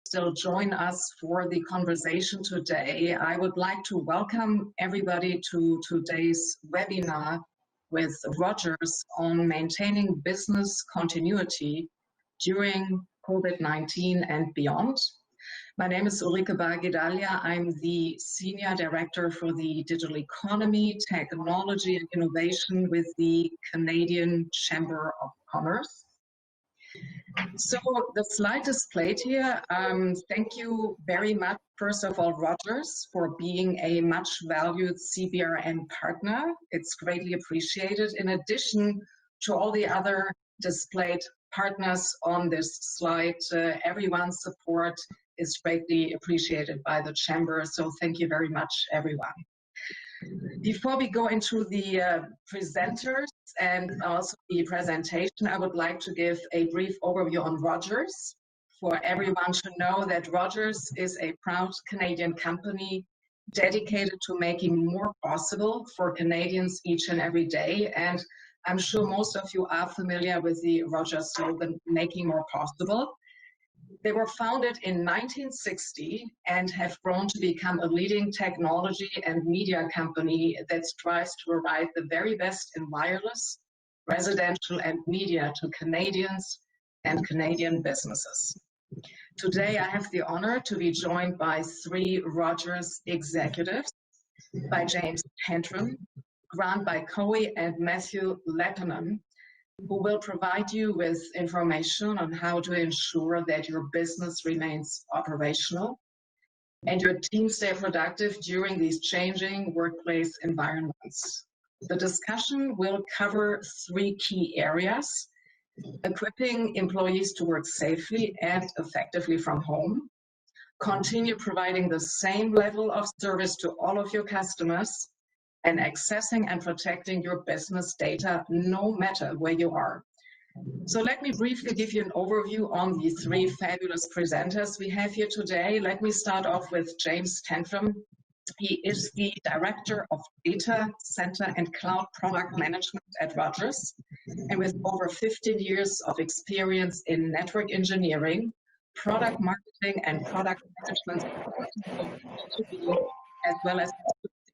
still join us for the conversation today, I would like to welcome everybody to today's webinar with Rogers on maintaining business continuity during COVID-19 and beyond. My name is Ulrike Bargedalia. I'm the Senior Director for the Digital Economy, Technology and Innovation with the Canadian Chamber of Commerce. So the slide displayed here, thank you very much, first of all, Rogers, for being a much valued CBRN partner. It's greatly appreciated. In addition to all the other displayed partners on this slide, everyone's support is greatly appreciated by the Chamber. So thank you very much, everyone. Before we go into the presenters and also the presentation, I would like to give a brief overview on Rogers for everyone to know that Rogers is a proud Canadian company dedicated to making more possible for Canadians each and every day. And I'm sure most of you are familiar with the Rogers slogan, making more possible. They were founded in 1960 and have grown to become a leading technology and media company that strives to provide the very best in wireless, residential, and media to Canadians and Canadian businesses. Today, I have the honor to be joined by three Rogers executives, by James Tantrum, Grant Bycoe, and Matthew Leppanen, who will provide you with information on how to ensure that your business remains operational and your team stay productive during these changing workplace environments. The discussion will cover three key areas: equipping employees to work safely and effectively from home, continue providing the same level of service to all of your customers, and accessing and protecting your business data no matter where you are. So let me briefly give you an overview on the three fabulous presenters we have here today. Let me start off with James Tantrum. He is the Director of Data Center and Cloud Product Management at Rogers, and with over 15 years of experience in network engineering, product marketing, and product management, as well as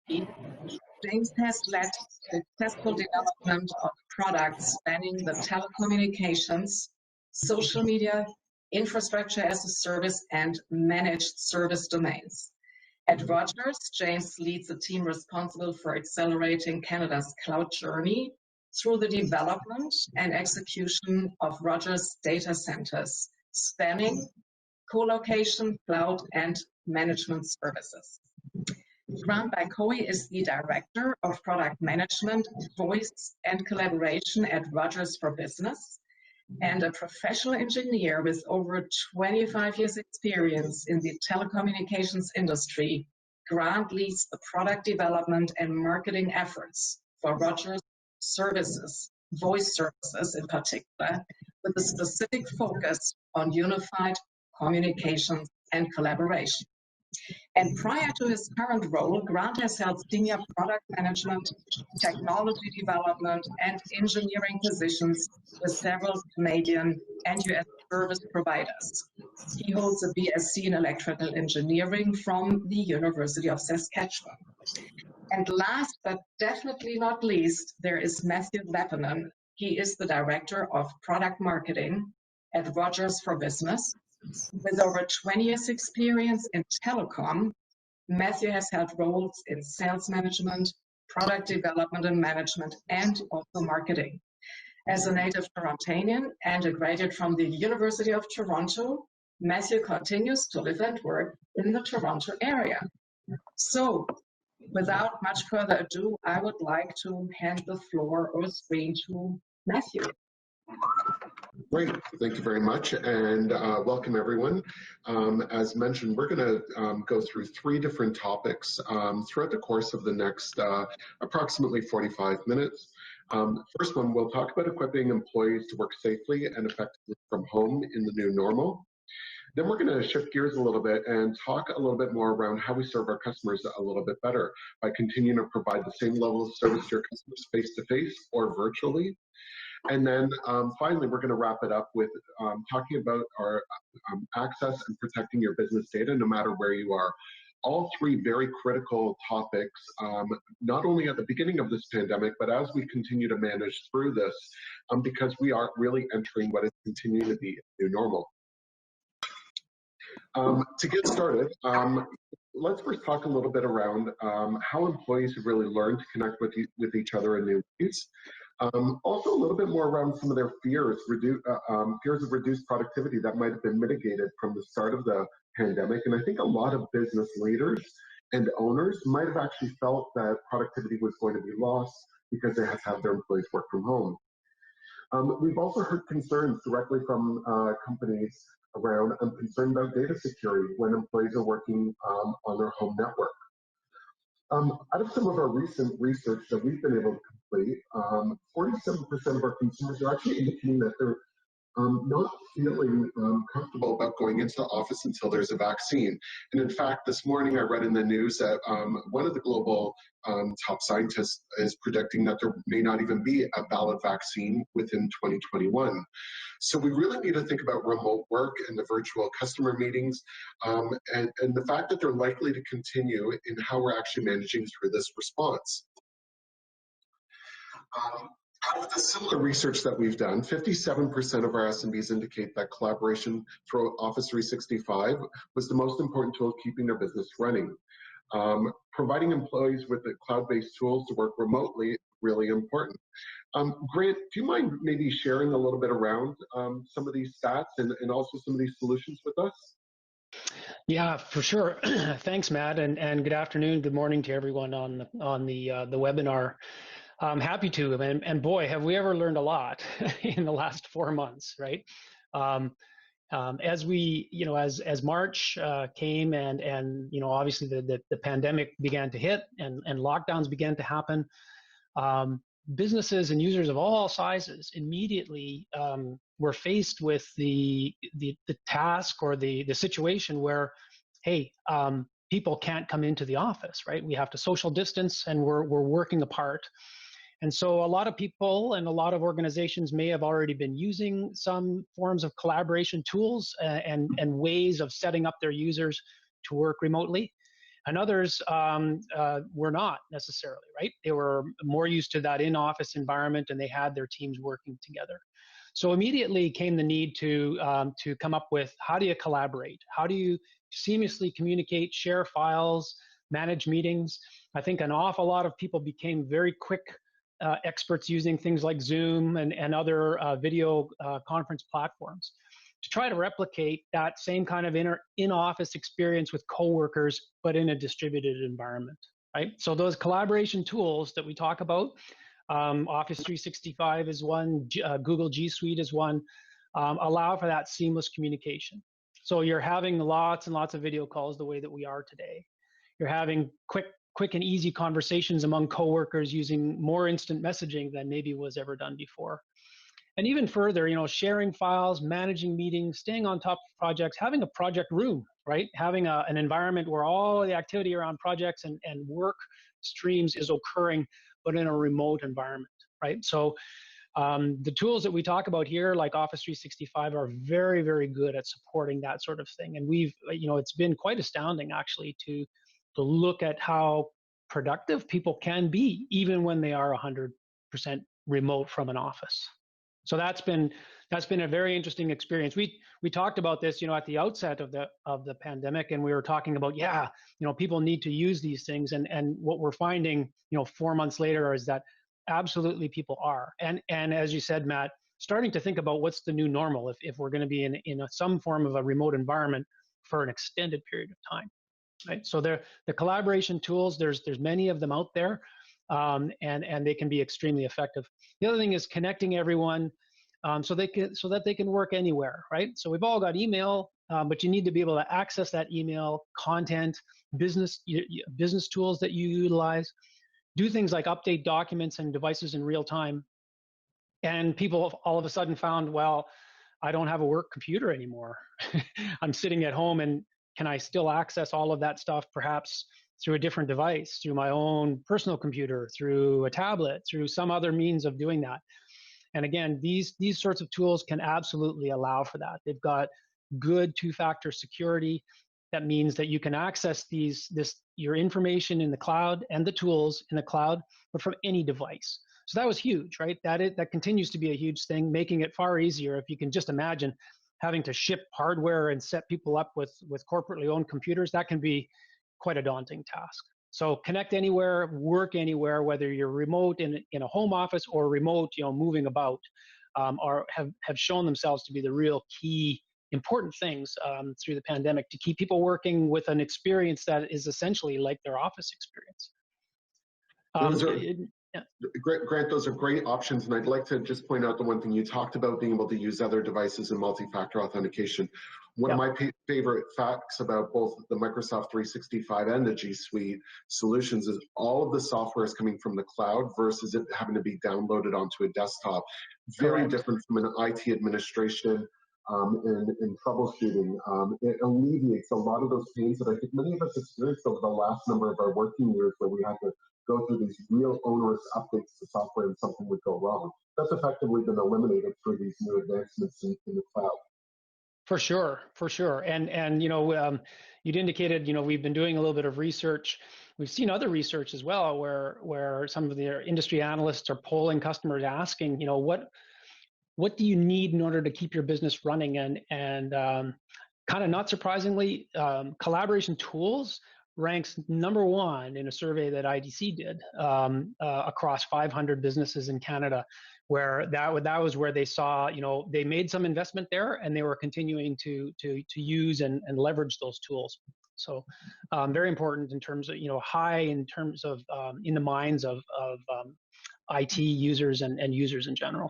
James has led successful development of products spanning the telecommunications, social media, infrastructure as a service, and managed service domains. At Rogers, James leads a team responsible for accelerating Canada's cloud journey through the development and execution of Rogers data centers, spanning co-location, cloud, and management services. Grant Bycoe is the Director of Product Management, Voice, and Collaboration at Rogers for Business, and a professional engineer with over 25 years experience in the telecommunications industry. Grant leads the product development and marketing efforts for Rogers services, voice services in particular, with a specific focus on unified communications and collaboration. And prior to his current role, Grant has held senior product management, technology development, and engineering positions with several Canadian and US service providers. He holds a BSc in electrical engineering from the University of Saskatchewan. And last but definitely not least, there is Matthew Leppanen. He is the Director of Product Marketing at Rogers for Business. With over 20 years experience in telecom, Matthew has held roles in sales management, product development and management, and also marketing. As a native Torontanian and a graduate from the University of Toronto, Matthew continues to live and work in the Toronto area. So, without much further ado, I would like to hand the floor or screen to Matthew. Great, thank you very much, and welcome everyone. As mentioned, we're going to go through three different topics throughout the course of the next approximately 45 minutes. First one, we'll talk about equipping employees to work safely and effectively from home in the new normal. Then we're going to shift gears a little bit and talk a little bit more around how we serve our customers a little bit better by continuing to provide the same level of service to your customers face-to-face or virtually. And then finally, we're going to wrap it up with talking about our access and protecting your business data no matter where you are. All three very critical topics, not only at the beginning of this pandemic, but as we continue to manage through this, because we are really entering what is continuing to be a new normal. To get started, let's first talk a little bit around how employees have really learned to connect with each other in new ways. Also a little bit more around some of their fears, fears of reduced productivity that might have been mitigated from the start of the pandemic. And I think a lot of business leaders and owners might have actually felt that productivity was going to be lost because they have to have their employees work from home. We've also heard concerns directly from companies around concern about data security when employees are working on their home network. Out of some of our recent research that we've been able to complete, 47% of our consumers are actually indicating that they're not feeling comfortable about going into the office until there's a vaccine. And in fact, this morning I read in the news that one of the global top scientists is predicting that there may not even be a valid vaccine within 2021. So we really need to think about remote work and the virtual customer meetings and the fact that they're likely to continue in how we're actually managing through this response. Out of the similar research that we've done, 57% of our SMBs indicate that collaboration through Office 365 was the most important tool keeping their business running. Providing employees with the cloud-based tools to work remotely, really important. Grant, do you mind maybe sharing a little bit around some of these stats and also some of these solutions with us? Yeah, for sure. Thanks, Matt, and good afternoon, good morning to everyone on the webinar. I'm happy to, and boy, have we ever learned a lot in the last 4 months, right? As we, as March came and obviously the pandemic began to hit and lockdowns began to happen, businesses and users of all sizes immediately were faced with the task or the situation where, hey, people can't come into the office, right? We have to social distance and we're working apart. And so a lot of people and a lot of organizations may have already been using some forms of collaboration tools and ways of setting up their users to work remotely. And others were not necessarily, right? They were more used to that in-office environment and they had their teams working together. So immediately came the need to come up with, how do you collaborate? How do you seamlessly communicate, share files, manage meetings? I think an awful lot of people became very quick experts using things like Zoom and other video conference platforms to try to replicate that same kind of in-office experience with coworkers, but in a distributed environment, right? So those collaboration tools that we talk about, Office 365 is one, Google G Suite is one, allow for that seamless communication. So you're having lots and lots of video calls the way that we are today. You're having quick and easy conversations among coworkers using more instant messaging than maybe was ever done before. And even further, sharing files, managing meetings, staying on top of projects, having a project room, right? Having an environment where all the activity around projects and work streams is occurring, but in a remote environment, right? So the tools that we talk about here, like Office 365, are very, very good at supporting that sort of thing. And we've, it's been quite astounding actually to look at how productive people can be, even when they are 100% remote from an office. So that's been a very interesting experience. We talked about this, at the outset of the pandemic, and we were talking about, people need to use these things, and what we're finding, 4 months later, is that absolutely people are, and as you said, Matt, starting to think about what's the new normal if we're going to be in some form of a remote environment for an extended period of time. Right. So the collaboration tools, there's many of them out there, and they can be extremely effective. The other thing is connecting everyone so that they can work anywhere, right? So we've all got email, but you need to be able to access that email content, business tools that you utilize, do things like update documents and devices in real time. And people have all of a sudden found, well, I don't have a work computer anymore. I'm sitting at home, and can I still access all of that stuff perhaps through a different device, through my own personal computer, through a tablet, through some other means of doing that? And again, these sorts of tools can absolutely allow for that. They've got good two-factor security. That means that you can access your information in the cloud and the tools in the cloud, but from any device. So that was huge, right? That continues to be a huge thing, making it far easier. If you can just imagine having to ship hardware and set people up with corporately owned computers, that can be quite a daunting task. So connect anywhere, work anywhere, whether you're remote in a home office or remote, moving about, have shown themselves to be the real key important things through the pandemic to keep people working with an experience that is essentially like their office experience. Grant, those are great options, and I'd like to just point out the one thing you talked about, being able to use other devices and multi-factor authentication. One of my favorite facts about both the Microsoft 365 and the G Suite solutions is all of the software is coming from the cloud versus it having to be downloaded onto a desktop. Very different from an IT administration and troubleshooting. It alleviates a lot of those pains that I think many of us experienced over the last number of our working years, where we had to go through these real onerous updates to software and something would go wrong. That's effectively been eliminated through these new advancements in the cloud. For sure. And you'd indicated, we've been doing a little bit of research. We've seen other research as well, where some of the industry analysts are polling customers, asking, what do you need in order to keep your business running? And kind of not surprisingly, collaboration tools ranks #1 in a survey that IDC did across 500 businesses in Canada, where that was where they saw, they made some investment there, and they were continuing to use and leverage those tools. So very important in terms of, high in terms of in the minds of IT users and users in general.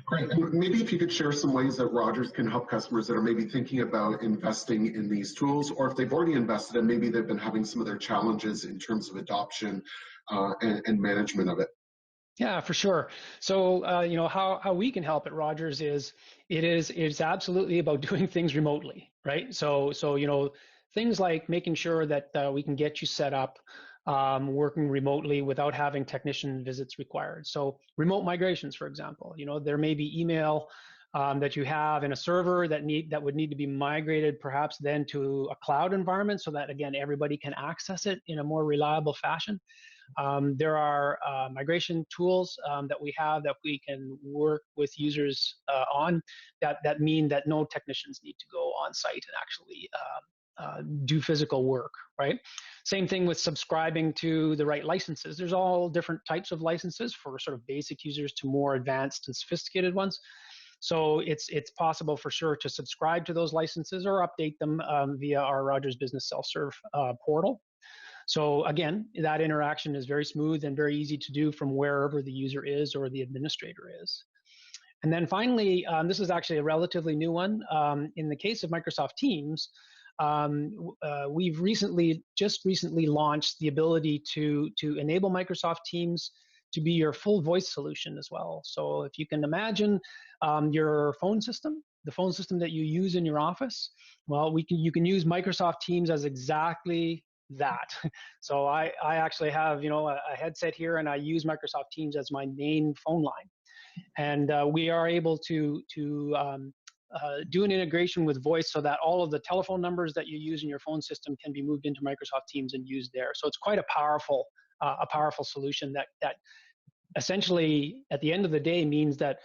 Great. Maybe if you could share some ways that Rogers can help customers that are maybe thinking about investing in these tools, or if they've already invested and maybe they've been having some of their challenges in terms of adoption and management of it. Yeah, for sure. So, how we can help at Rogers is it's absolutely about doing things remotely, right? So things like making sure that we can get you set up working remotely without having technician visits required. So remote migrations, for example, there may be email that you have in a server that would need to be migrated perhaps then to a cloud environment, so that again everybody can access it in a more reliable fashion. There are migration tools that we have that we can work with users on that mean that no technicians need to go on site and actually do physical work, right? Same thing with subscribing to the right licenses. There's all different types of licenses, for sort of basic users to more advanced and sophisticated ones. So it's possible for sure to subscribe to those licenses or update them via our Rogers Business Self-Serve portal. So again, that interaction is very smooth and very easy to do from wherever the user is or the administrator is. And then finally, this is actually a relatively new one. In the case of Microsoft Teams, we've just recently launched the ability to enable Microsoft Teams to be your full voice solution as well. So if you can imagine your phone system, the phone system that you use in your office, well, you can use Microsoft Teams as exactly that. So I actually have a headset here, and I use Microsoft Teams as my main phone line, and we are able to do an integration with voice so that all of the telephone numbers that you use in your phone system can be moved into Microsoft Teams and used there. So it's quite a powerful solution that essentially at the end of the day means that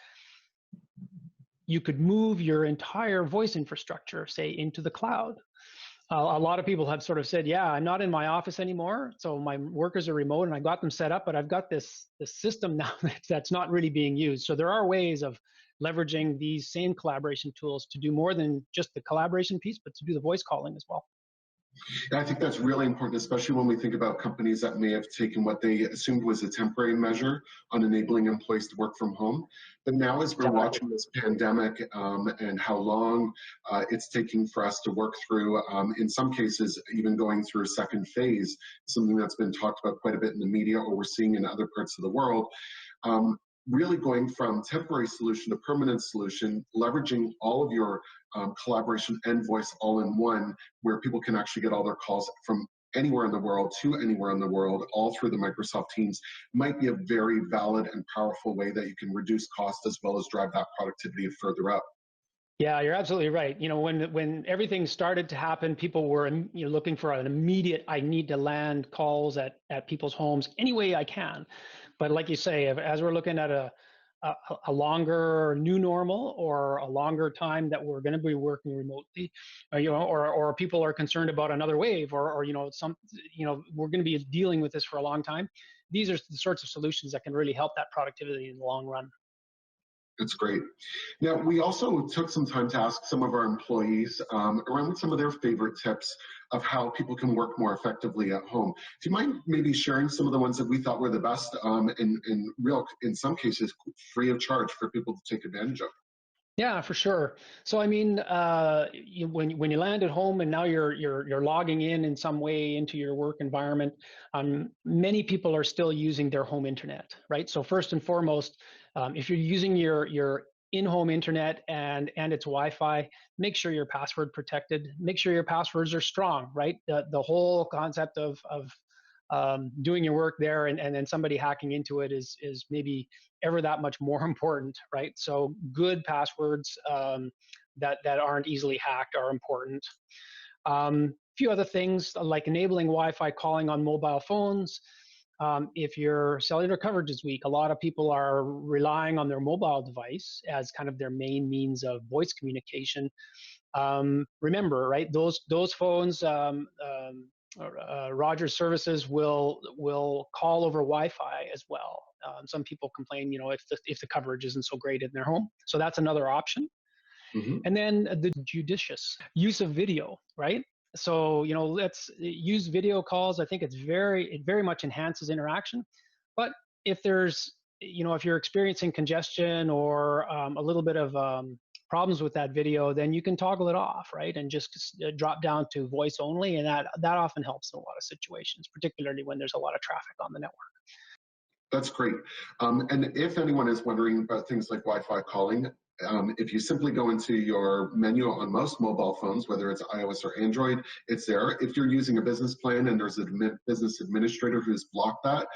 you could move your entire voice infrastructure, say, into the cloud. A lot of people have sort of said, yeah, I'm not in my office anymore, so my workers are remote and I got them set up, but I've got this system now that's not really being used. So there are ways of leveraging these same collaboration tools to do more than just the collaboration piece, but to do the voice calling as well. And I think that's really important, especially when we think about companies that may have taken what they assumed was a temporary measure on enabling employees to work from home. But now, as we're watching this pandemic and how long it's taking for us to work through, in some cases, even going through a second phase, something that's been talked about quite a bit in the media or we're seeing in other parts of the world, really going from temporary solution to permanent solution, leveraging all of your collaboration and voice all in one, where people can actually get all their calls from anywhere in the world to anywhere in the world, all through the Microsoft Teams, might be a very valid and powerful way that you can reduce cost as well as drive that productivity further up. Yeah, you're absolutely right. When everything started to happen, people were looking for an immediate, I need to land calls at people's homes any way I can. But like you say, as we're looking at a longer new normal or a longer time that we're going to be working remotely, or people are concerned about another wave, or we're going to be dealing with this for a long time. These are the sorts of solutions that can really help that productivity in the long run. That's great. Now, we also took some time to ask some of our employees around some of their favorite tips of how people can work more effectively at home. Do you mind maybe sharing some of the ones that we thought were the best in some cases, free of charge for people to take advantage of? Yeah, for sure. So I mean, when you land at home and now you're logging in some way into your work environment, many people are still using their home internet, right? So first and foremost, if you're using your in-home internet and its Wi-Fi, make sure your password protected. Make sure your passwords are strong, right? The whole concept of doing your work there and then somebody hacking into it is maybe ever that much more important, right? So good passwords that aren't easily hacked are important. A few other things like enabling Wi-Fi calling on mobile phones. If your cellular coverage is weak, a lot of people are relying on their mobile device as kind of their main means of voice communication. Remember, right? Those phones, Rogers services will call over Wi-Fi as well. Some people complain, if the coverage isn't so great in their home, so that's another option. Mm-hmm. And then the judicious use of video, right? So let's use video calls. I think it very much enhances interaction. But if if you're experiencing congestion or a little bit of problems with that video, then you can toggle it off, right? And just drop down to voice only. And that often helps in a lot of situations, particularly when there's a lot of traffic on the network. That's great. And if anyone is wondering about things like Wi-Fi calling, if you simply go into your menu on most mobile phones, whether it's iOS or Android, it's there. If you're using a business plan and there's a business administrator who's blocked that,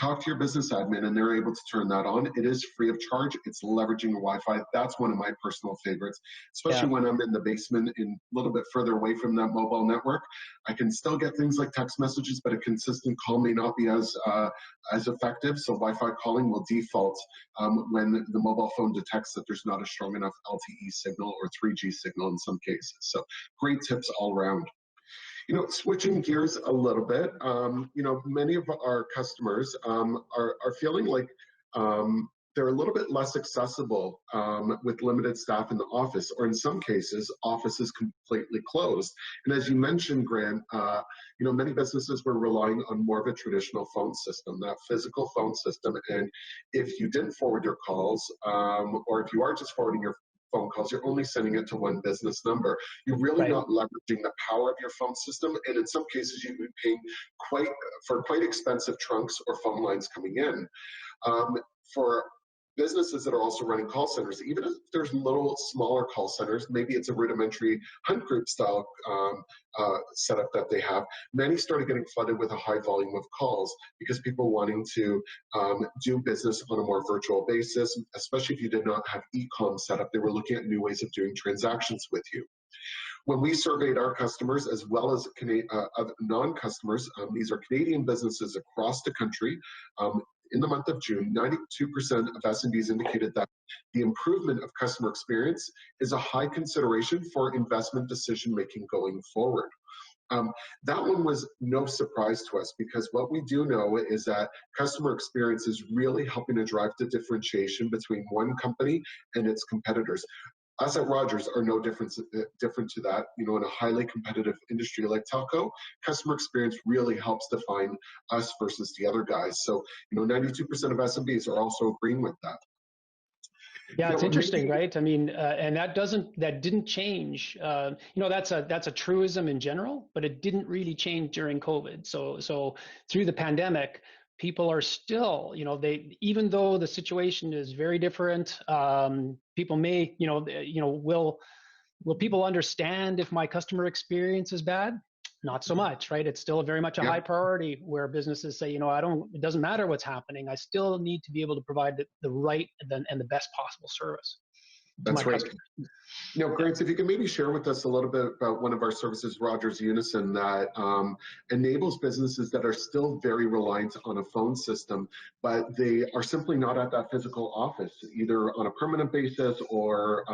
talk to your business admin and they're able to turn that on. It is free of charge. It's leveraging Wi-Fi. That's one of my personal favorites, especially when I'm in the basement and a little bit further away from that mobile network. I can still get things like text messages, but a consistent call may not be as effective. So Wi-Fi calling will default when the mobile phone detects that there's not a strong enough LTE signal or 3G signal in some cases. So great tips all around. Switching gears a little bit, many of our customers are feeling like they're a little bit less accessible with limited staff in the office, or in some cases, offices completely closed. And as you mentioned, Grant, many businesses were relying on more of a traditional phone system, that physical phone system. And if you didn't forward your calls, or if you are just forwarding your phone calls, you're only sending it to one business number. You're really not leveraging the power of your phone system, and in some cases you'd be paying quite expensive trunks or phone lines coming in. For businesses that are also running call centers, even if there's little smaller call centers, maybe it's a rudimentary hunt group style setup that they have, many started getting flooded with a high volume of calls because people wanting to do business on a more virtual basis, especially if you did not have e-com set up. They were looking at new ways of doing transactions with you. When we surveyed our customers as well as non-customers, these are Canadian businesses across the country, in the month of June, 92% of SMBs indicated that the improvement of customer experience is a high consideration for investment decision-making going forward. That one was no surprise to us because what we do know is that customer experience is really helping to drive the differentiation between one company and its competitors. Us at Rogers are no different to that. In a highly competitive industry like telco, customer experience really helps define us versus the other guys. So, 92% of SMBs are also agreeing with that. Yeah, it's interesting, right? I mean, and that didn't change. That's a truism in general, but it didn't really change during COVID. So through the pandemic, people are still, even though the situation is very different, people may, will people understand if my customer experience is bad? not so much, right? It's still very much a high priority where businesses say, it doesn't matter what's happening. I still need to be able to provide the right and the best possible service to my customers. Grant, if you can maybe share with us a little bit about one of our services, Rogers Unison, that enables businesses that are still very reliant on a phone system, but they are simply not at that physical office, either on a permanent basis or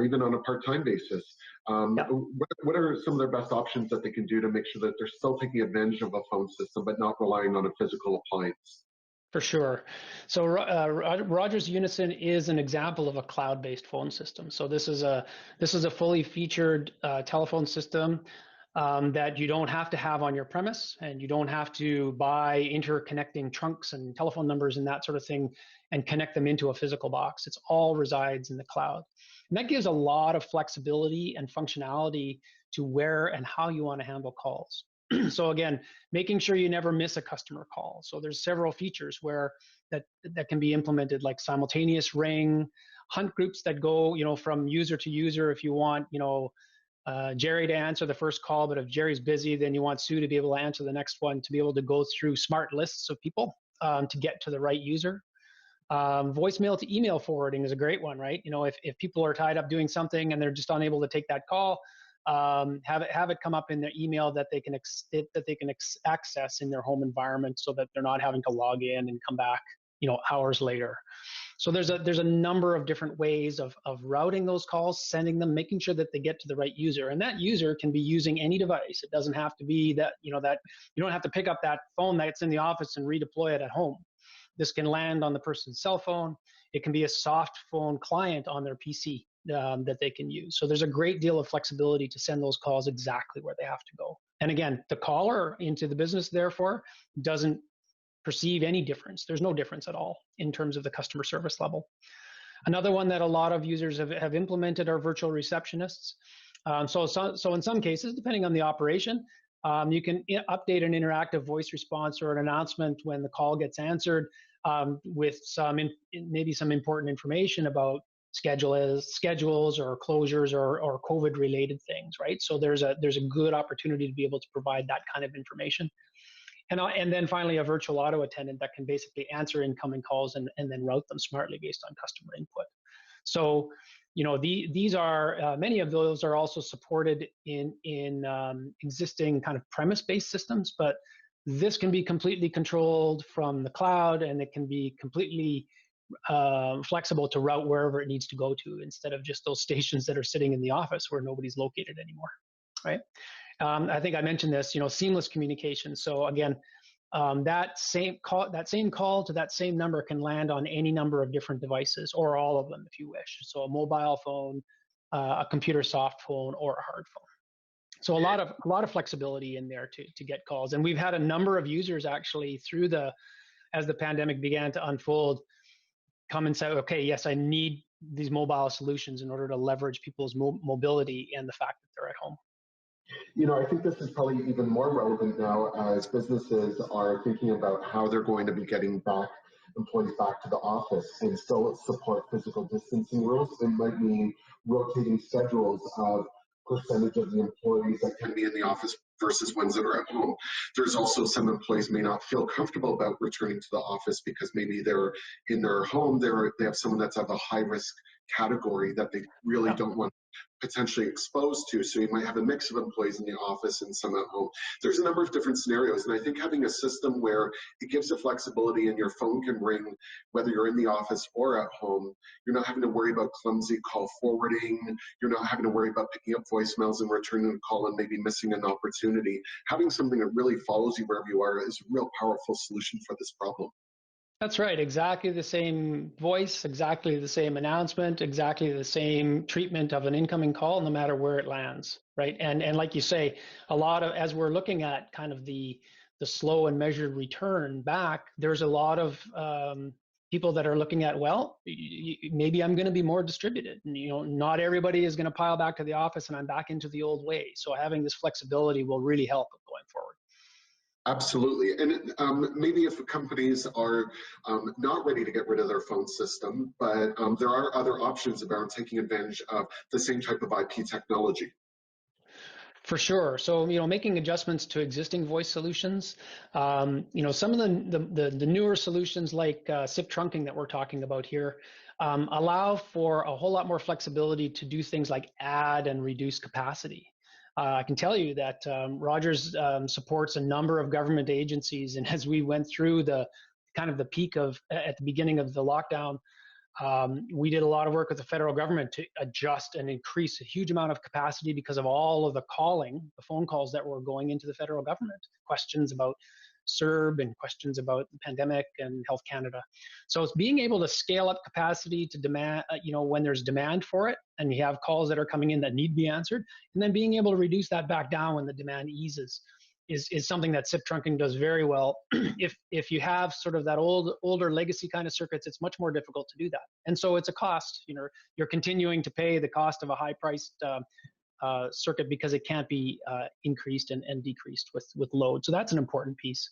even on a part-time basis. What are some of their best options that they can do to make sure that they're still taking advantage of a phone system, but not relying on a physical appliance? For sure. So Rogers Unison is an example of a cloud-based phone system. So this is a fully featured telephone system that you don't have to have on your premise, and you don't have to buy interconnecting trunks and telephone numbers and that sort of thing and connect them into a physical box. It's all resides in the cloud. And that gives a lot of flexibility and functionality to where and how you want to handle calls. So again, making sure you never miss a customer call. So there's several features where that can be implemented, like simultaneous ring, hunt groups that go, from user to user. If you want, Jerry to answer the first call, but if Jerry's busy, then you want Sue to be able to answer the next one, to be able to go through smart lists of people to get to the right user. Voicemail to email forwarding is a great one, right? If people are tied up doing something and they're just unable to take that call, have it come up in their email that they can access in their home environment, so that they're not having to log in and come back, hours later. So there's a number of different ways of routing those calls, sending them, making sure that they get to the right user, and that user can be using any device. It doesn't have to be that that you don't have to pick up that phone that's in the office and redeploy it at home. This can land on the person's cell phone. It can be a soft phone client on their PC that they can use. So there's a great deal of flexibility to send those calls exactly where they have to go. And again, the caller into the business, therefore, doesn't perceive any difference. There's no difference at all in terms of the customer service level. Another one that a lot of users have implemented are virtual receptionists. So in some cases, depending on the operation, you can update an interactive voice response or an announcement when the call gets answered with maybe some important information about schedules or closures or COVID related things, right? So there's a good opportunity to be able to provide that kind of information. And then finally, a virtual auto attendant that can basically answer incoming calls and then route them smartly based on customer input. So, these are many of those are also supported in existing kind of premise-based systems, but this can be completely controlled from the cloud, and it can be completely flexible to route wherever it needs to go to, instead of just those stations that are sitting in the office where nobody's located anymore, right? I think I mentioned this, seamless communication. So again, that same call to that same number can land on any number of different devices, or all of them if you wish. So a mobile phone, a computer soft phone, or a hard phone. So a lot of flexibility in there to get calls. And we've had a number of users actually as the pandemic began to unfold, come and say, okay, yes, I need these mobile solutions in order to leverage people's mobility and the fact that they're at home. I think this is probably even more relevant now as businesses are thinking about how they're going to be getting employees back to the office and still support physical distancing rules. It might mean rotating schedules of percentage of the employees that can be in the office versus ones that are at home. There's also some employees may not feel comfortable about returning to the office because maybe they're in their home, they have someone that's of a high risk category that they really don't want potentially exposed to. So you might have a mix of employees in the office and some at home. There's a number of different scenarios. And I think having a system where it gives the flexibility and your phone can ring whether you're in the office or at home, you're not having to worry about clumsy call forwarding. You're not having to worry about picking up voicemails and returning a call and maybe missing an opportunity. Having something that really follows you wherever you are is a real powerful solution for this problem. That's right. Exactly the same voice, exactly the same announcement, exactly the same treatment of an incoming call, no matter where it lands, right? And like you say, as we're looking at kind of the slow and measured return back, there's a lot of people that are looking at, well, maybe I'm going to be more distributed. And, not everybody is going to pile back to the office and I'm back into the old way. So having this flexibility will really help going forward. Absolutely. And maybe if companies are not ready to get rid of their phone system, but there are other options about taking advantage of the same type of IP technology. For sure. So, making adjustments to existing voice solutions. Some of the newer solutions like SIP trunking that we're talking about here allow for a whole lot more flexibility to do things like add and reduce capacity. I can tell you that Rogers supports a number of government agencies, and as we went through the kind of the peak of at the beginning of the lockdown, we did a lot of work with the federal government to adjust and increase a huge amount of capacity because of all of the phone calls that were going into the federal government, questions about CERB and questions about the pandemic and Health Canada. So it's being able to scale up capacity to demand, when there's demand for it and you have calls that are coming in that need to be answered, and then being able to reduce that back down when the demand eases. Is something that SIP trunking does very well. If you have sort of that older legacy kind of circuits, it's much more difficult to do that. And so it's a cost. You're continuing to pay the cost of a high-priced circuit because it can't be increased and decreased with load. So that's an important piece.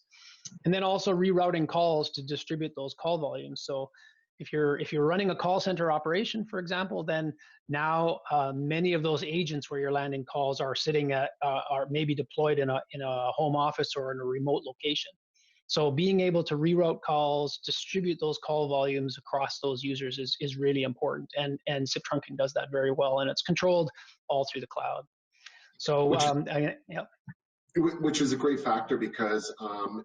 And then also rerouting calls to distribute those call volumes. So if you're running a call center operation, for example, then now many of those agents where you're landing calls are sitting at are maybe deployed in a home office or in a remote location. So being able to reroute calls, distribute those call volumes across those users is really important, and SIP trunking does that very well, and it's controlled all through the cloud. So which is a great factor because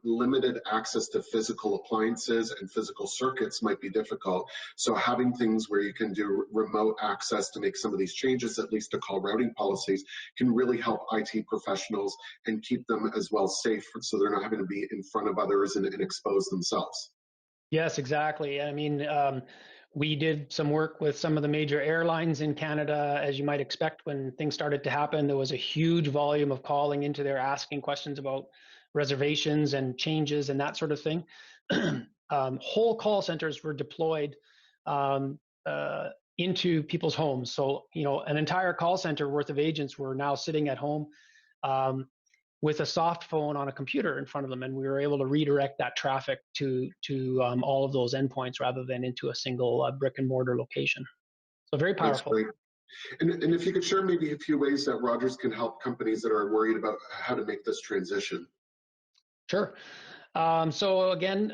limited access to physical appliances and physical circuits might be difficult. So having things where you can do remote access to make some of these changes, at least to call routing policies, can really help IT professionals and keep them as well safe so they're not having to be in front of others and expose themselves. Yes, exactly. I mean, we did some work with some of the major airlines in Canada. As you might expect, when things started to happen, there was a huge volume of calling into there asking questions about reservations and changes and that sort of thing. Whole call centers were deployed into people's homes. So, an entire call center worth of agents were now sitting at home with a soft phone on a computer in front of them, and we were able to redirect that traffic to all of those endpoints rather than into a single brick and mortar location. So very powerful. That's great. And if you could share maybe a few ways that Rogers can help companies that are worried about how to make this transition. Sure. So again,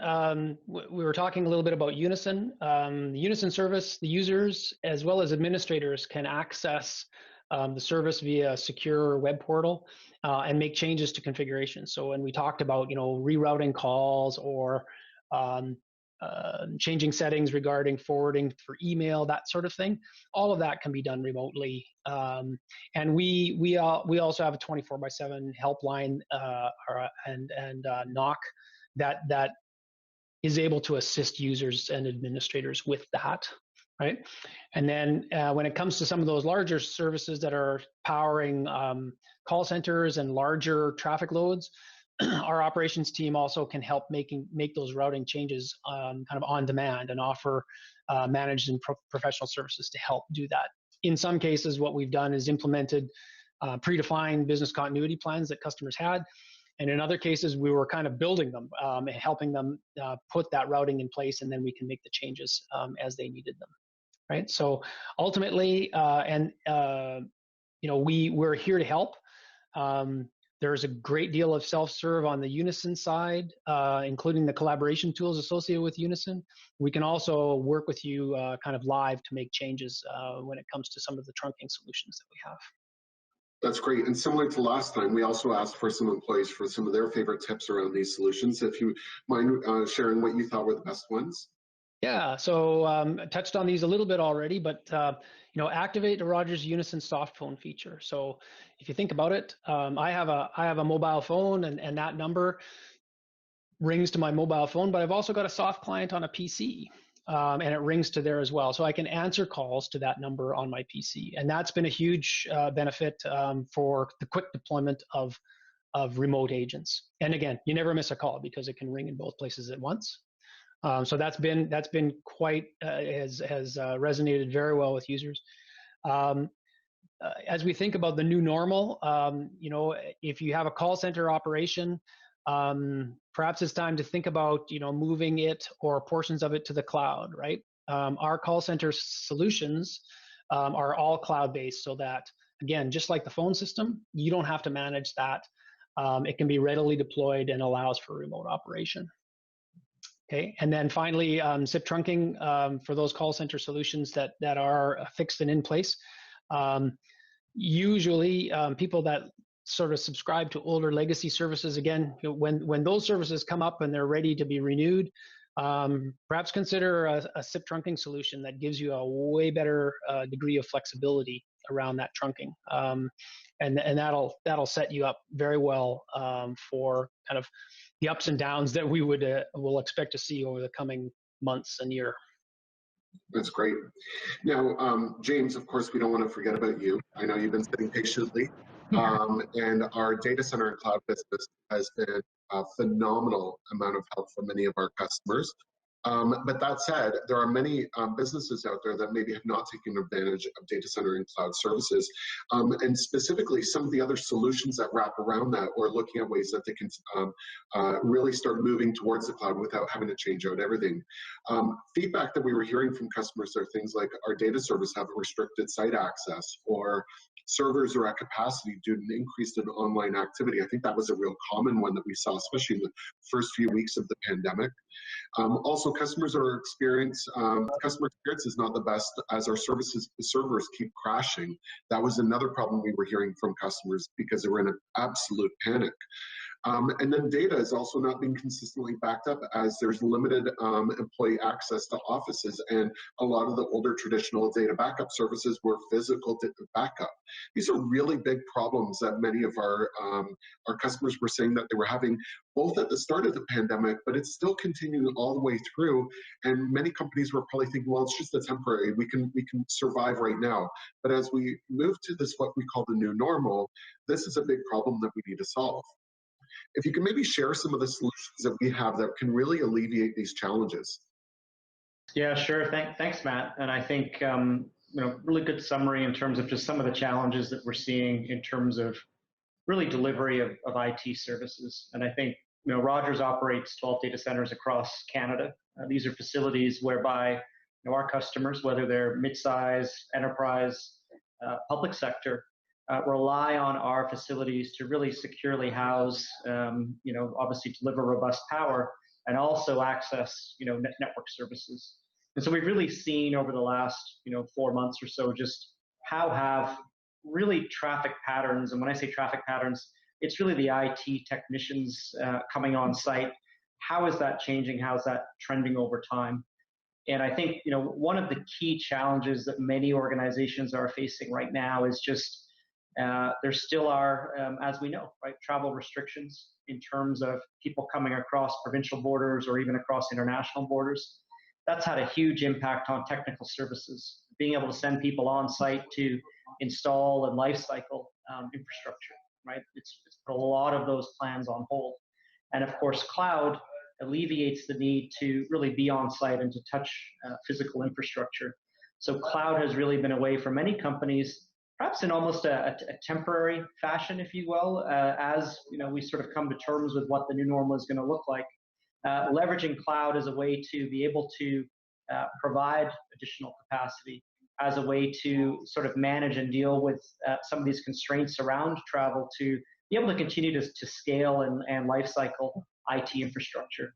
we were talking a little bit about Unison. The Unison service, the users as well as administrators can access the service via a secure web portal and make changes to configuration. So when we talked about, rerouting calls or changing settings regarding forwarding for email, that sort of thing, all of that can be done remotely. And we also have a 24/7 helpline and knock that is able to assist users and administrators with that. Right. And then when it comes to some of those larger services that are powering call centers and larger traffic loads, our operations team also can help make those routing changes kind of on demand and offer managed and professional services to help do that. In some cases, what we've done is implemented predefined business continuity plans that customers had. And in other cases, we were kind of building them and helping them put that routing in place, and then we can make the changes as they needed them. Right. So ultimately, we're here to help. There's a great deal of self-serve on the Unison side, including the collaboration tools associated with Unison. We can also work with you kind of live to make changes when it comes to some of the trunking solutions that we have. That's great. And similar to last time, we also asked for some employees for some of their favorite tips around these solutions. If you mind sharing what you thought were the best ones. Yeah, so I touched on these a little bit already, but activate the Rogers Unison soft phone feature. So if you think about it, I have a mobile phone, and that number rings to my mobile phone, but I've also got a soft client on a PC, and it rings to there as well. So I can answer calls to that number on my PC, and that's been a huge benefit for the quick deployment of remote agents. And again, you never miss a call because it can ring in both places at once. So that's been quite has resonated very well with users. As we think about the new normal, if you have a call center operation, perhaps it's time to think about moving it or portions of it to the cloud. Right. Our call center solutions are all cloud-based, so that again, just like the phone system, you don't have to manage that. It can be readily deployed and allows for remote operation. Okay, and then finally, SIP trunking for those call center solutions that are fixed and in place. Usually, people that sort of subscribe to older legacy services, again, when those services come up and they're ready to be renewed, perhaps consider a SIP trunking solution that gives you a way better degree of flexibility around that trunking, and that'll set you up very well for kind of the ups and downs that we will expect to see over the coming months and year. That's great. Now, James, of course, we don't want to forget about you. I know you've been sitting patiently, and our data center and cloud business has been a phenomenal amount of help for many of our customers. But that said, there are many businesses out there that maybe have not taken advantage of data center and cloud services, and specifically some of the other solutions that wrap around that, or looking at ways that they can really start moving towards the cloud without having to change out everything. Feedback that we were hearing from customers are things like our data service have restricted site access, or servers are at capacity due to an increase in online activity. I think that was a real common one that we saw, especially in the first few weeks of the pandemic. Also, customer experience is not the best as our servers keep crashing. That was another problem we were hearing from customers because they were in an absolute panic. And then data is also not being consistently backed up as there's limited employee access to offices, and a lot of the older traditional data backup services were physical backup. These are really big problems that many of our customers were saying that they were having both at the start of the pandemic, but it's still continuing all the way through. And many companies were probably thinking, well, it's just a temporary, we can survive right now. But as we move to this, what we call the new normal, this is a big problem that we need to solve. If you can maybe share some of the solutions that we have that can really alleviate these challenges. Yeah, sure. Thanks, Matt. And I think really good summary in terms of just some of the challenges that we're seeing in terms of really delivery of IT services. And I think Rogers operates 12 data centers across Canada. These are facilities whereby our customers, whether they're mid-size, enterprise, public sector, rely on our facilities to really securely house, obviously deliver robust power and also access, network services. And so we've really seen over the last, 4 months or so, just how have really traffic patterns, and when I say traffic patterns, it's really the IT technicians coming on site. How is that changing? How is that trending over time? And I think, one of the key challenges that many organizations are facing right now is just there still are, as we know, right, travel restrictions in terms of people coming across provincial borders or even across international borders. That's had a huge impact on technical services, being able to send people on site to install and lifecycle infrastructure, right? It's put a lot of those plans on hold. And of course, cloud alleviates the need to really be on site and to touch physical infrastructure. So cloud has really been a way for many companies, perhaps in almost a temporary fashion, if you will, as we sort of come to terms with what the new normal is going to look like. Leveraging cloud as a way to be able to provide additional capacity, as a way to sort of manage and deal with some of these constraints around travel, to be able to continue to scale and life cycle IT infrastructure.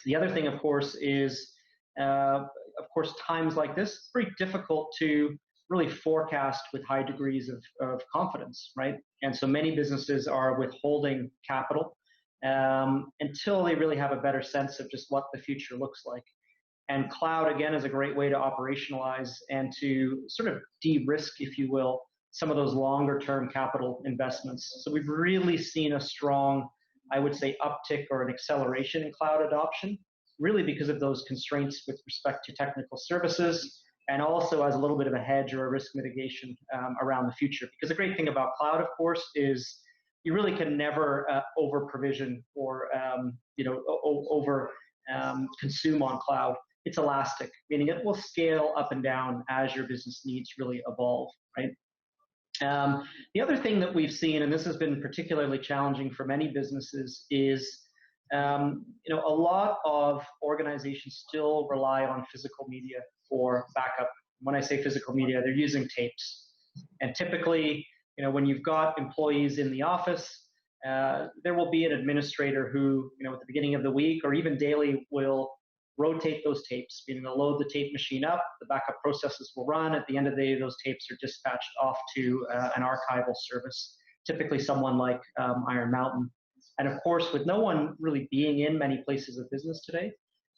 The other thing, of course, is times like this, it's very difficult to really forecast with high degrees of confidence, right? And so many businesses are withholding capital until they really have a better sense of just what the future looks like. And cloud, again, is a great way to operationalize and to sort of de-risk, if you will, some of those longer term capital investments. So we've really seen a strong, I would say, uptick or an acceleration in cloud adoption, really because of those constraints with respect to technical services, and also as a little bit of a hedge or a risk mitigation around the future. Because the great thing about cloud, of course, is you really can never over provision or over consume on cloud. It's elastic, meaning it will scale up and down as your business needs really evolve, right? The other thing that we've seen, and this has been particularly challenging for many businesses, is a lot of organizations still rely on physical media for backup. When I say physical media, they're using tapes. And typically, when you've got employees in the office, there will be an administrator who, at the beginning of the week or even daily will rotate those tapes, meaning they'll load the tape machine up, the backup processes will run. At the end of the day, those tapes are dispatched off to an archival service, typically someone like Iron Mountain. And of course, with no one really being in many places of business today,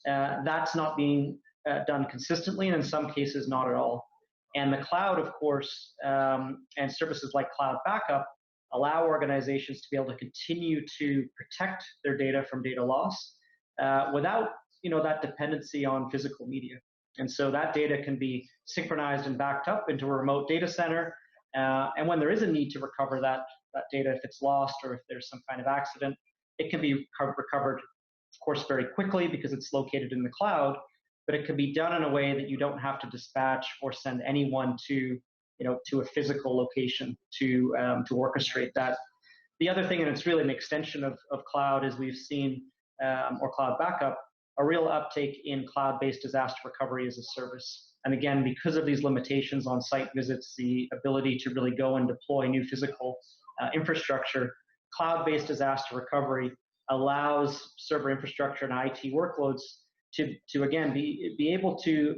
that's not being done consistently, and in some cases, not at all. And the cloud, of course, and services like cloud backup allow organizations to be able to continue to protect their data from data loss without that dependency on physical media. And so that data can be synchronized and backed up into a remote data center. And when there is a need to recover that data, if it's lost or if there's some kind of accident, it can be recovered, of course, very quickly because it's located in the cloud, but it can be done in a way that you don't have to dispatch or send anyone to a physical location to orchestrate that. The other thing, and it's really an extension of cloud, is we've seen, or cloud backup, a real uptake in cloud-based disaster recovery as a service. And again, because of these limitations on site visits, the ability to really go and deploy new physical infrastructure, cloud-based disaster recovery allows server infrastructure and IT workloads to again, be able to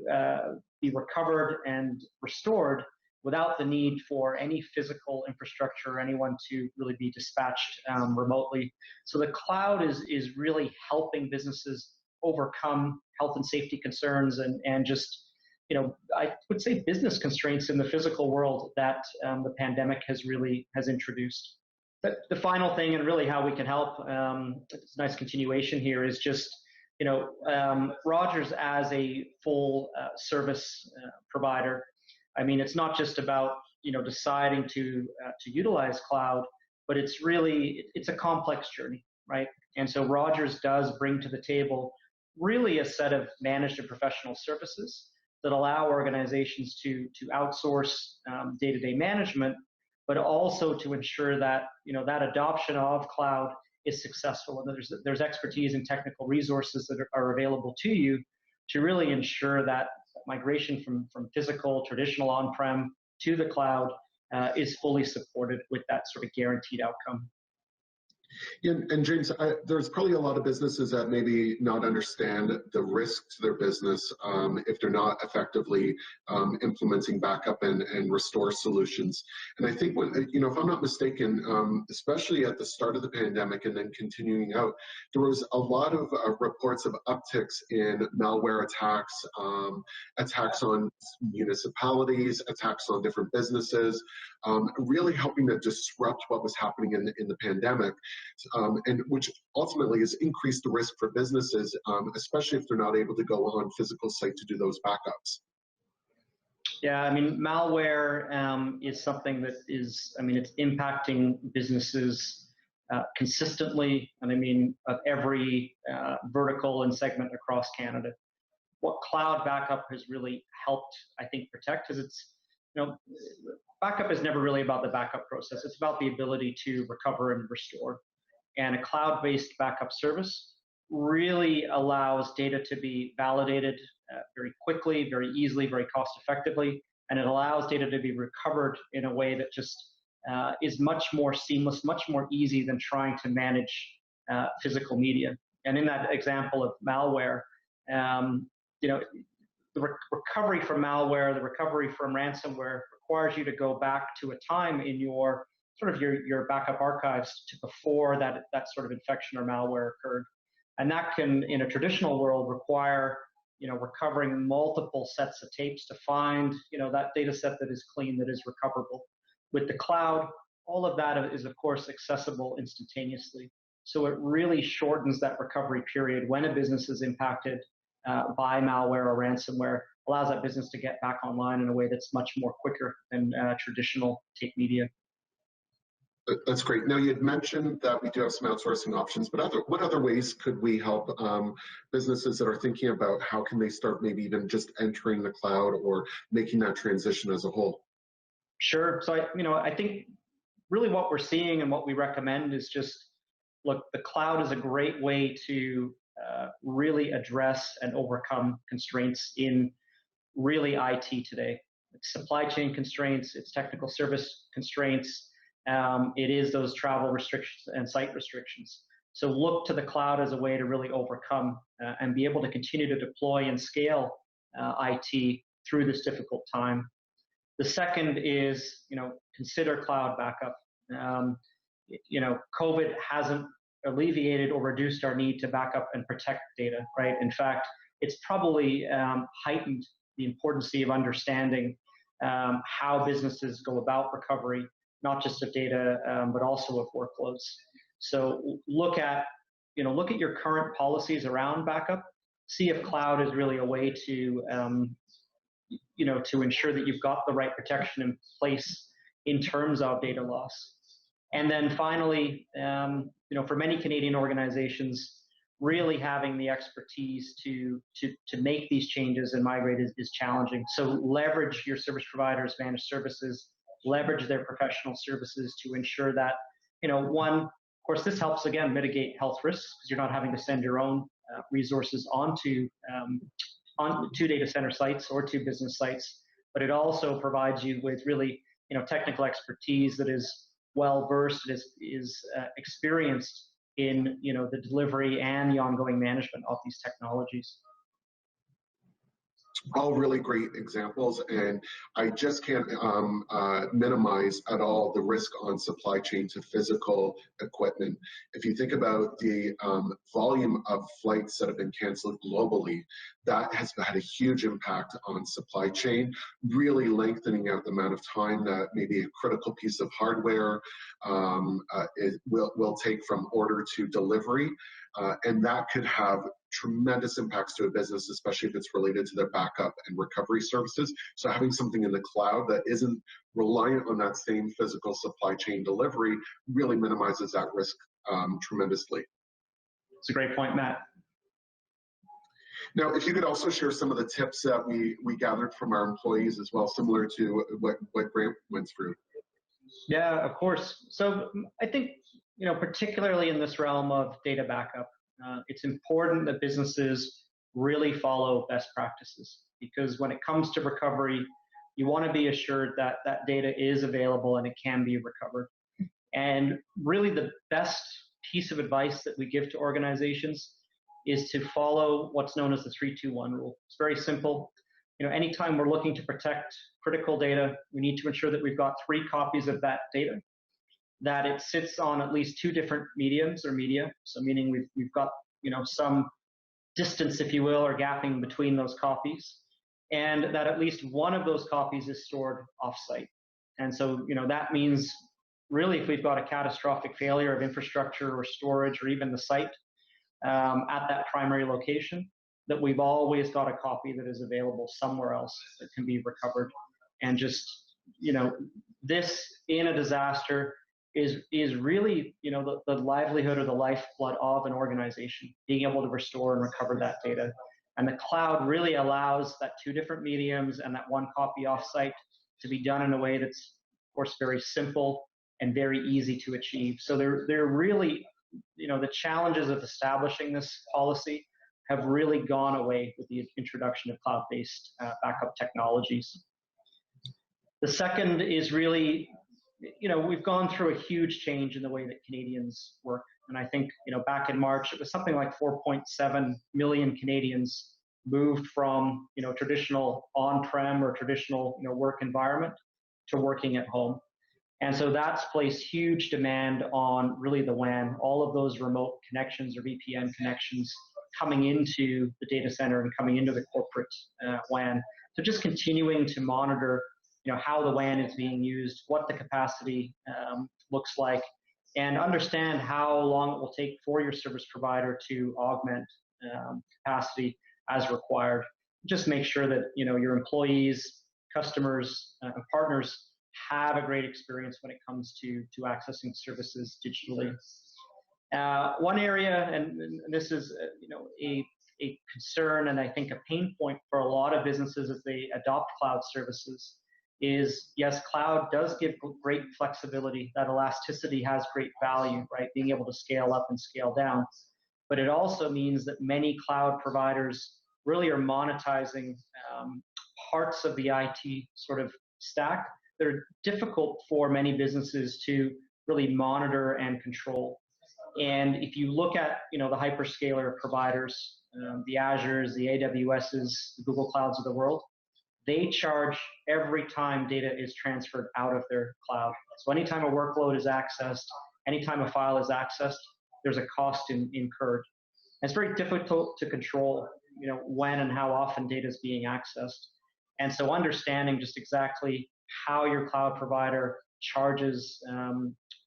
be recovered and restored without the need for any physical infrastructure or anyone to really be dispatched remotely. So the cloud is really helping businesses overcome health and safety concerns and just, I would say business constraints in the physical world that the pandemic has introduced. But the final thing, and really how we can help, it's a nice continuation here, is just, Rogers as a full service provider. I mean, it's not just about, deciding to utilize cloud, but it's a complex journey, right? And so Rogers does bring to the table really a set of managed and professional services that allow organizations to outsource day-to-day management, but also to ensure that that adoption of cloud is successful, and there's expertise and technical resources that are available to you to really ensure that migration from physical, traditional on-prem to the cloud is fully supported with that sort of guaranteed outcome. Yeah, and James, there's probably a lot of businesses that maybe not understand the risk to their business if they're not effectively implementing backup and restore solutions. And I think when, if I'm not mistaken, especially at the start of the pandemic and then continuing out, there was a lot of reports of upticks in malware attacks, attacks on municipalities, attacks on different businesses, really helping to disrupt what was happening in the pandemic. And which ultimately has increased the risk for businesses, especially if they're not able to go on physical site to do those backups. Yeah, I mean, malware is something that is, it's impacting businesses consistently, and I mean, of every vertical and segment across Canada. What cloud backup has really helped, I think, protect is it's, backup is never really about the backup process. It's about the ability to recover and restore. And a cloud-based backup service really allows data to be validated very quickly, very easily, very cost-effectively, and it allows data to be recovered in a way that just is much more seamless, much more easy than trying to manage physical media. And in that example of malware, the recovery from malware, the recovery from ransomware requires you to go back to a time in your backup archives to before that sort of infection or malware occurred. And that can, in a traditional world, require, recovering multiple sets of tapes to find, that data set that is clean, that is recoverable. With the cloud, all of that is, of course, accessible instantaneously. So it really shortens that recovery period when a business is impacted by malware or ransomware, allows that business to get back online in a way that's much more quicker than traditional tape media. That's great. Now, you had mentioned that we do have some outsourcing options, but what other ways could we help businesses that are thinking about how can they start maybe even just entering the cloud or making that transition as a whole? Sure. So, I think really what we're seeing and what we recommend is just, look, the cloud is a great way to really address and overcome constraints in really IT today. It's supply chain constraints, it's technical service constraints, it is those travel restrictions and site restrictions. So look to the cloud as a way to really overcome and be able to continue to deploy and scale IT through this difficult time. The second is, consider cloud backup. COVID hasn't alleviated or reduced our need to back up and protect data, right? In fact, it's probably heightened the importance of understanding how businesses go about recovery, not just of data, but also of workloads. So look at your current policies around backup. See if cloud is really a way to, to ensure that you've got the right protection in place in terms of data loss. And then finally, for many Canadian organizations, really having the expertise to make these changes and migrate is challenging. So leverage your service providers, managed services, leverage their professional services to ensure that, one, of course, this helps, again, mitigate health risks because you're not having to send your own resources onto data center sites or to business sites, but it also provides you with really, technical expertise that is well-versed, is experienced in, the delivery and the ongoing management of these technologies. All really great examples, and I just can't minimize at all the risk on supply chain to physical equipment. If you think about the volume of flights that have been canceled globally, that has had a huge impact on supply chain, really lengthening out the amount of time that maybe a critical piece of hardware will take from order to delivery. And that could have tremendous impacts to a business, especially if it's related to their backup and recovery services. So having something in the cloud that isn't reliant on that same physical supply chain delivery really minimizes that risk tremendously. It's a great point, Matt. Now, if you could also share some of the tips that we gathered from our employees as well, similar to what Grant went through. Yeah, of course. So I think, particularly in this realm of data backup, it's important that businesses really follow best practices, because when it comes to recovery, you want to be assured that that data is available and it can be recovered. And really the best piece of advice that we give to organizations is to follow what's known as the 3-2-1 rule. It's very simple. Anytime we're looking to protect critical data, we need to ensure that we've got 3 copies of that data, that it sits on at least 2 different mediums or media. So meaning we've got, some distance, if you will, or gapping between those copies, and that at least one of those copies is stored offsite. And so, that means really if we've got a catastrophic failure of infrastructure or storage or even the site at that primary location, that we've always got a copy that is available somewhere else that can be recovered. And just, this in a disaster is really, the livelihood or the lifeblood of an organization, being able to restore and recover that data. And the cloud really allows that 2 different mediums and that 1 copy offsite to be done in a way that's, of course, very simple and very easy to achieve. So they're really, the challenges of establishing this policy have really gone away with the introduction of cloud-based backup technologies. The second is really, we've gone through a huge change in the way that Canadians work. And I think, back in March, it was something like 4.7 million Canadians moved from, traditional on-prem or traditional, work environment to working at home. And so that's placed huge demand on really the WAN, all of those remote connections or VPN connections coming into the data center and coming into the corporate WAN. So just continuing to monitor how the WAN is being used, what the capacity looks like, and understand how long it will take for your service provider to augment capacity as required. Just make sure that your employees, customers, and partners have a great experience when it comes to accessing services digitally. One area, and this is a concern and I think a pain point for a lot of businesses as they adopt cloud services, is yes, cloud does give great flexibility. That elasticity has great value, right? Being able to scale up and scale down. But it also means that many cloud providers really are monetizing parts of the IT sort of stack that are difficult for many businesses to really monitor and control. And if you look at, the hyperscaler providers, the Azures, the AWSs, the Google Clouds of the world, they charge every time data is transferred out of their cloud. So anytime a workload is accessed, anytime a file is accessed, there's a cost incurred. And it's very difficult to control, when and how often data is being accessed. And so understanding just exactly how your cloud provider charges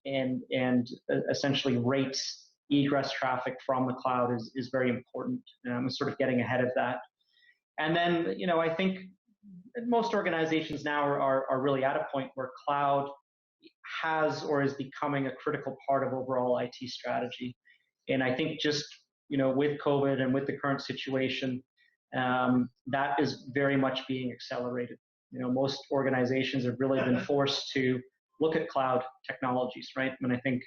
and essentially rates egress traffic from the cloud is very important. Sort of getting ahead of that. And then, I think most organizations now are really at a point where cloud has or is becoming a critical part of overall IT strategy. And I think just, with COVID and with the current situation, that is very much being accelerated. Most organizations have really been forced to look at cloud technologies, right? And I think,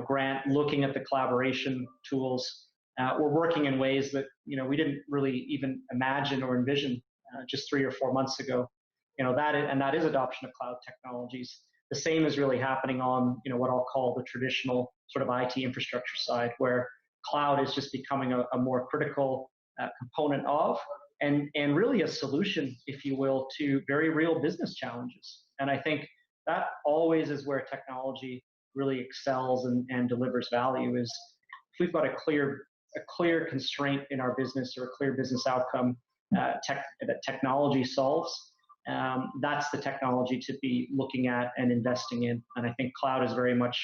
Grant, looking at the collaboration tools, we're working in ways that, we didn't really even imagine or envision just 3 or 4 months ago. That is adoption of cloud technologies. The same is really happening on, what I'll call the traditional sort of IT infrastructure side, where cloud is just becoming a more critical component of, and really a solution, if you will, to very real business challenges. And I think that always is where technology really excels and delivers value, is if we've got a clear constraint in our business or a clear business outcome that technology solves, that's the technology to be looking at and investing in. And I think cloud has very much,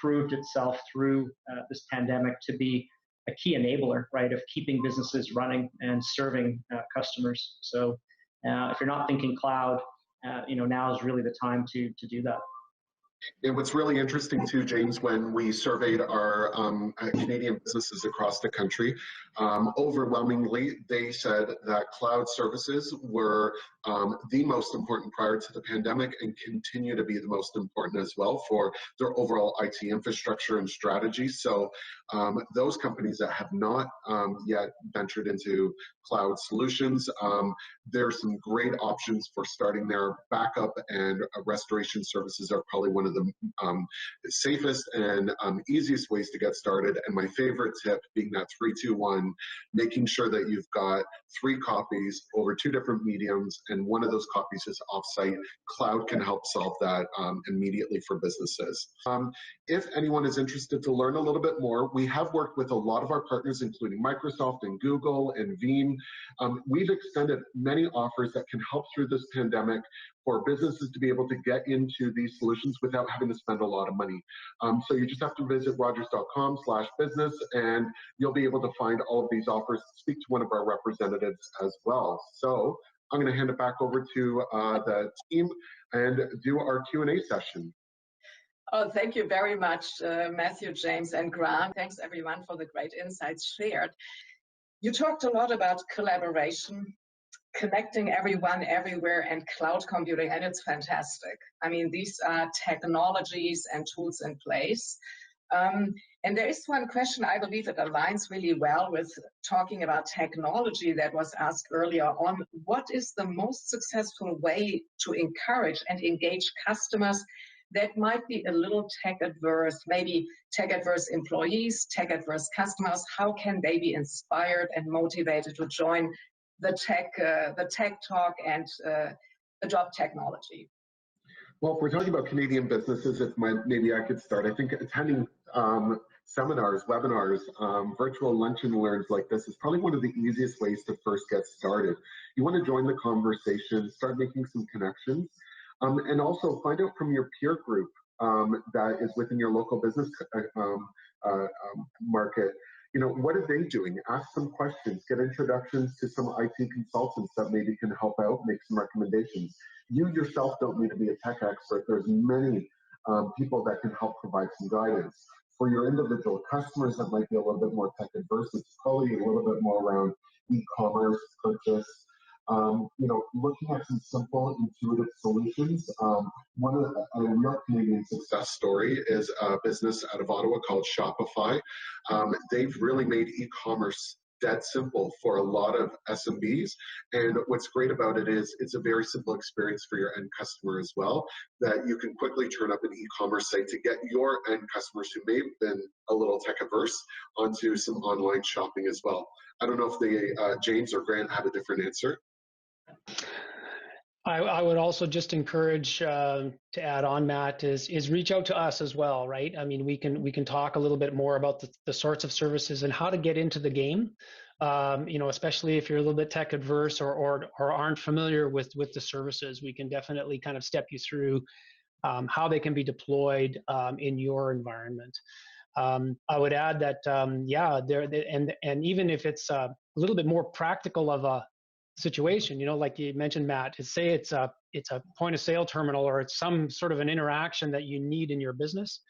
proved itself through this pandemic to be a key enabler, right, of keeping businesses running and serving customers. So if you're not thinking cloud, now is really the time to do that. And what's really interesting too, James, when we surveyed our Canadian businesses across the country, overwhelmingly they said that cloud services were the most important prior to the pandemic and continue to be the most important as well for their overall IT infrastructure and strategy. So those companies that have not yet ventured into cloud solutions, there's some great options for starting their backup and restoration services are probably one of the safest and easiest ways to get started. And my favorite tip being that 3-2-1, making sure that you've got 3 copies over 2 different mediums, and one of those copies is offsite. Cloud can help solve that immediately for businesses. If anyone is interested to learn a little bit more, we have worked with a lot of our partners, including Microsoft and Google and Veeam. We've extended many offers that can help through this pandemic for businesses to be able to get into these solutions without having to spend a lot of money. So you just have to visit rogers.com/business and you'll be able to find all of these offers, speak to one of our representatives as well. So I'm going to hand it back over to the team and do our Q&A session. Oh, thank you very much, Matthew, James, and Grant. Thanks everyone for the great insights shared. You talked a lot about collaboration, connecting everyone everywhere, and cloud computing, and it's fantastic. I mean, these are technologies and tools in place. And there is one question, I believe it aligns really well with talking about technology that was asked earlier on. What is the most successful way to encourage and engage customers that might be a little tech adverse, maybe tech adverse employees, tech adverse customers? How can they be inspired and motivated to join the tech talk and adopt technology? Well, if we're talking about Canadian businesses, maybe I could start. I think attending seminars, webinars, virtual lunch and learns like this is probably one of the easiest ways to first get started. You want to join the conversation, start making some connections, and also find out from your peer group that is within your local business market. What are they doing? Ask some questions, get introductions to some IT consultants that maybe can help out, make some recommendations. You yourself don't need to be a tech expert. There's many people that can help provide some guidance. For your individual customers that might be a little bit more tech adverse, it's probably a little bit more around e-commerce purchase. Looking at some simple, intuitive solutions. One of a real Canadian success story is a business out of Ottawa called Shopify. They've really made e-commerce dead simple for a lot of SMBs. And what's great about it is it's a very simple experience for your end customer as well, that you can quickly turn up an e-commerce site to get your end customers who may have been a little tech averse onto some online shopping as well. I don't know if James or Grant have a different answer. I would also just encourage to add on, Matt, is reach out to us as well, right? I mean, we can talk a little bit more about the sorts of services and how to get into the game. You know, especially if you're a little bit tech adverse or aren't familiar with the services, we can definitely kind of step you through how they can be deployed in your environment. I would add that and even if it's a little bit more practical of a situation, you know, like you mentioned, Matt, to say it's a point of sale terminal or it's some sort of an interaction that you need in your business.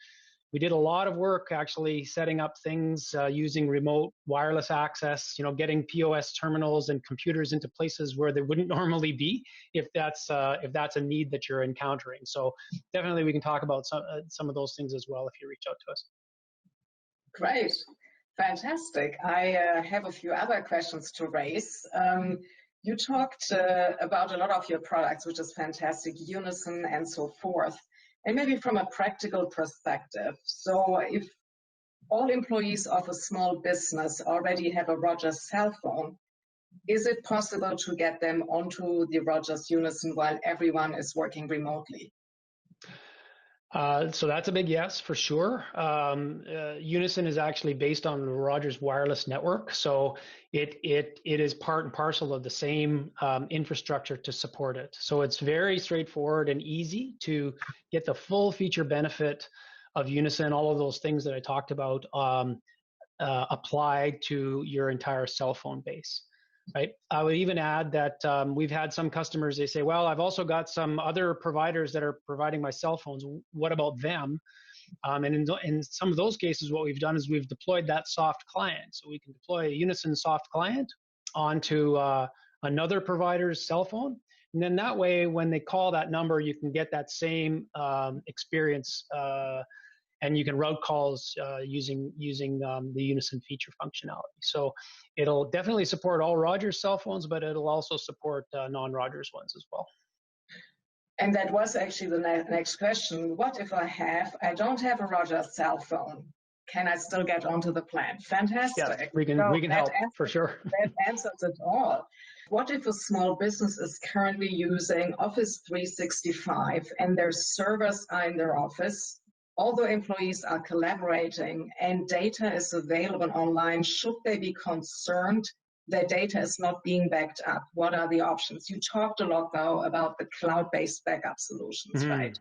We did a lot of work actually setting up things using remote wireless access, you know, getting POS terminals and computers into places where they wouldn't normally be if that's a need that you're encountering. So definitely we can talk about some of those things as well if you reach out to us. Great. Fantastic. I have a few other questions to raise. You talked about a lot of your products, which is fantastic, Unison and so forth, and maybe from a practical perspective. So if all employees of a small business already have a Rogers cell phone, is it possible to get them onto the Rogers Unison while everyone is working remotely? So that's a big yes, for sure. Unison is actually based on the Rogers wireless network, so it is part and parcel of the same infrastructure to support it. So it's very straightforward and easy to get the full feature benefit of Unison, all of those things that I talked about applied to your entire cell phone base. Right. I would even add that we've had some customers, they say, well, I've also got some other providers that are providing my cell phones. What about them? And in some of those cases, what we've done is we've deployed that soft client. So we can deploy a Unison soft client onto another provider's cell phone. And then that way, when they call that number, you can get that same experience and you can route calls using the Unison feature functionality. So it'll definitely support all Rogers cell phones, but it'll also support non-Rogers ones as well. And that was actually the next question. What if I don't have a Rogers cell phone? Can I still get onto the plan? Fantastic. Yeah, we can help for sure. That answers it all. What if a small business is currently using Office 365 and their servers are in their office? Although employees are collaborating and data is available online, should they be concerned that data is not being backed up? What are the options? You talked a lot, though, about the cloud-based backup solutions, right?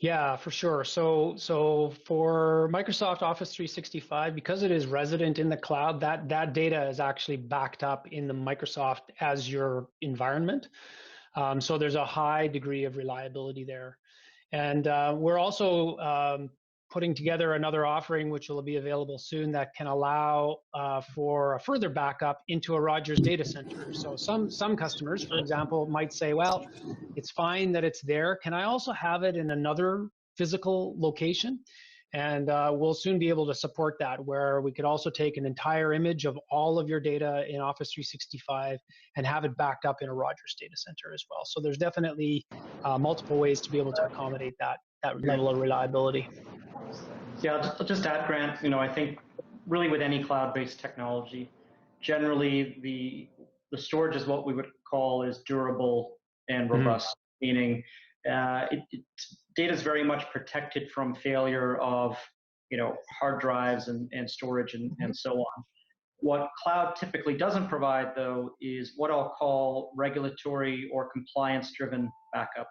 Yeah, for sure. So for Microsoft Office 365, because it is resident in the cloud, that data is actually backed up in the Microsoft Azure environment. So there's a high degree of reliability there. And we're also putting together another offering, which will be available soon, that can allow for a further backup into a Rogers data center. So some customers, for example, might say, well, it's fine that it's there. Can I also have it in another physical location? And we'll soon be able to support that, where we could also take an entire image of all of your data in Office 365 and have it backed up in a Rogers data center as well. So there's definitely multiple ways to be able to accommodate that level of reliability. Yeah, I'll just add, Grant, you know, I think really with any cloud-based technology, generally the storage is what we would call is durable and robust, meaning data is very much protected from failure of, you know, hard drives and storage and so on. What cloud typically doesn't provide, though, is what I'll call regulatory or compliance-driven backup.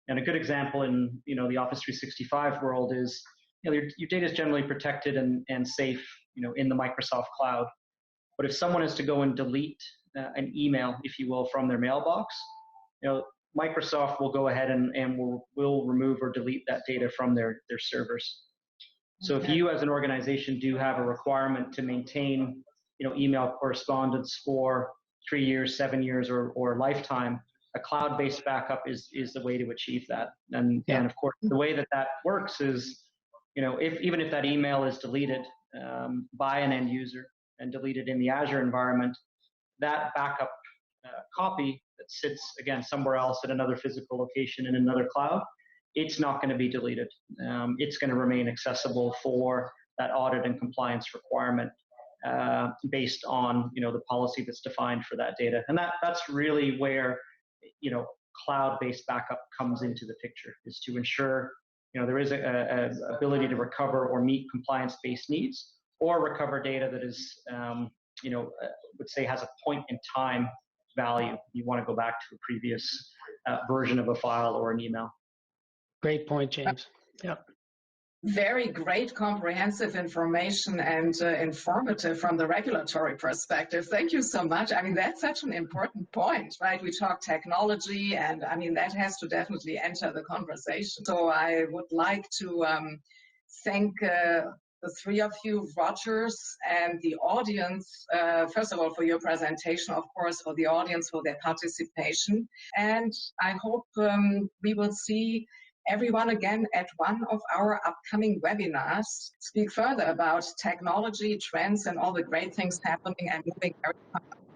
And a good example in, you know, the Office 365 world is, you know, your data is generally protected and safe, you know, in the Microsoft cloud. But if someone is to go and delete an email, if you will, from their mailbox, you know, Microsoft will go ahead and will remove or delete that data from their servers. So if you as an organization do have a requirement to maintain, you know, email correspondence for 3 years, 7 years, or lifetime, a cloud-based backup is the way to achieve that. And of course, the way that works is, you know, even if that email is deleted by an end user, and deleted in the Azure environment, that backup copy that sits, again, somewhere else at another physical location in another cloud, it's not going to be deleted. It's going to remain accessible for that audit and compliance requirement based on the policy that's defined for that data. And that's really where cloud-based backup comes into the picture, is to ensure there is a ability to recover or meet compliance-based needs, or recover data that is would say has a point in time value. You want to go back to a previous version of a file or an email. Great point, James. Yeah. Very great comprehensive information and informative from the regulatory perspective. Thank you so much. I mean, that's such an important point, right? We talk technology, and I mean, that has to definitely enter the conversation. So I would like to thank the three of you, Rogers, and the audience, first of all, for your presentation, of course, for the audience, for their participation. And I hope we will see everyone again at one of our upcoming webinars, speak further about technology, trends, and all the great things happening and moving very fast.